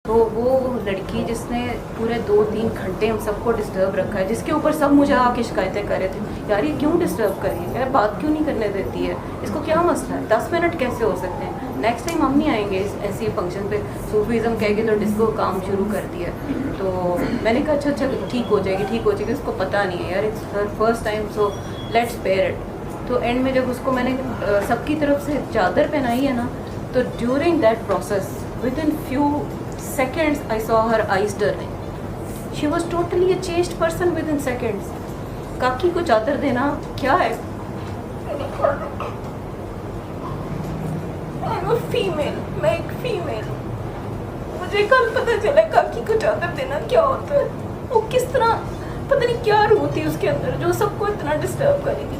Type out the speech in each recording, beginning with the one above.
तो वो लड़की जिसने पूरे 2-3 घंटे हम सबको डिस्टर्ब रखा है, जिसके ऊपर सब मुझे आके शिकायतें कर रहे थे, यार ये क्यों डिस्टर्ब कर रही है, यार बात क्यों नहीं करने देती है, इसको क्या मसला है, 10 मिनट कैसे हो सकते हैं, नेक्स्ट टाइम हम नहीं आएंगे इस ऐसी फंक्शन पे, सूफीज़म कह के तो डिस्को काम शुरू कर दिया। तो मैंने कहा अच्छा ठीक हो जाएगी, उसको पता नहीं है यार, it's her first time, so let's pair it. तो एंड में जब उसको मैंने सबकी तरफ से चादर पहनाई है ना, तो during that process with in few seconds I saw her eyes turning. She was totally a changed person within seconds. काकी को चादर देना क्या है? I'm a female. मैं एक फीमेल हूँ। मुझे कल पता चला काकी को चादर देना क्या होता है। वो किस तरह, पता नहीं क्या रूह थी उसके अंदर जो सबको इतना डिस्टर्ब करेगी।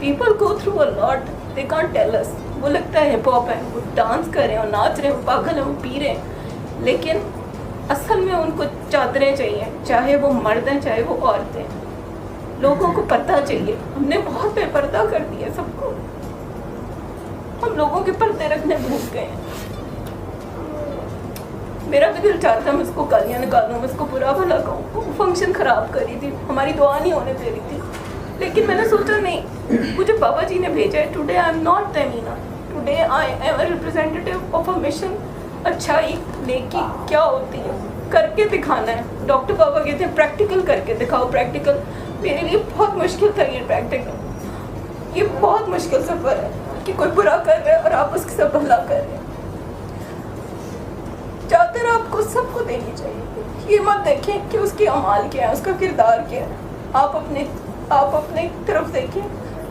People go through a lot. They can't tell us. वो लगता है हिप हॉप है, वो डांस कर रहे हैं, वो नाच रहे हैं, वो पागल हैं, वो पी रहे हैं, लेकिन असल में उनको चादरें चाहिए, चाहे वो मर्द हैं चाहे वो औरतें। लोगों को पता चाहिए, हमने बहुत बेपर्दा कर दिया सबको, हम लोगों के पर्दे रखने भूल गए हैं। मेरा भी दिल चाहता मैं इसको गालियाँ निकालूँ, मैं इसको बुरा भला कहूँ, वो फंक्शन ख़राब करी थी, हमारी दुआ नहीं होने दे रही थी, लेकिन मैंने सोचा नहीं, मुझे बाबा जी ने भेजा है। Today I am not Tamina, today I am a representative of a mission. अच्छाई नेकी क्या होती है करके दिखाना है। डॉक्टर बाबा कहते हैं प्रैक्टिकल करके दिखाओ, प्रैक्टिकल। मेरे लिए बहुत मुश्किल था ये प्रैक्टिकल, ये बहुत मुश्किल सफ़र है कि कोई बुरा कर रहा है और आप उसके साथ भला कर रहे हैं। चादर आपको सबको देनी चाहिए, ये मत देखें कि उसकी अमाल क्या है, उसका किरदार क्या है। आप अपने तरफ देखें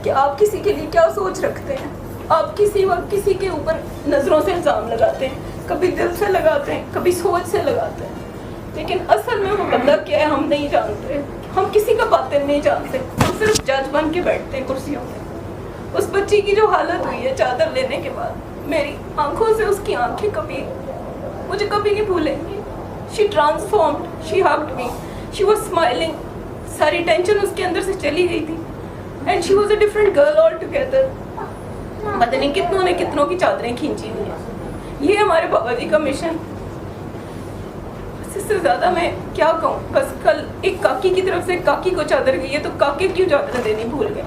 कि आप किसी के लिए क्या सोच रखते हैं। आप किसी वक्त किसी के ऊपर नज़रों से इल्ज़ाम लगाते हैं, कभी दिल से लगाते हैं, कभी सोच से लगाते हैं, लेकिन असल में वो बंदा क्या है हम नहीं जानते। हम किसी का बातिन नहीं जानते, हम सिर्फ जज बन के बैठते हैं कुर्सियों में। उस बच्ची की जो हालत हुई है चादर लेने के बाद, मेरी आंखों से उसकी आंखें कभी मुझे कभी नहीं भूलेंगी। She transformed, she hugged me, she was smiling, सारी टेंशन उसके अंदर से चली गई थी and she was a different girl all together. पता नहीं कितनों ने कितनों की चादरें खींची हुई हैं। ये हमारे बाबा जी का मिशन। इससे ज़्यादा मैं क्या कहूँ, बस कल एक काकी की तरफ से काकी को चादर गई है, तो काकी क्यों चादर देनी भूल गए।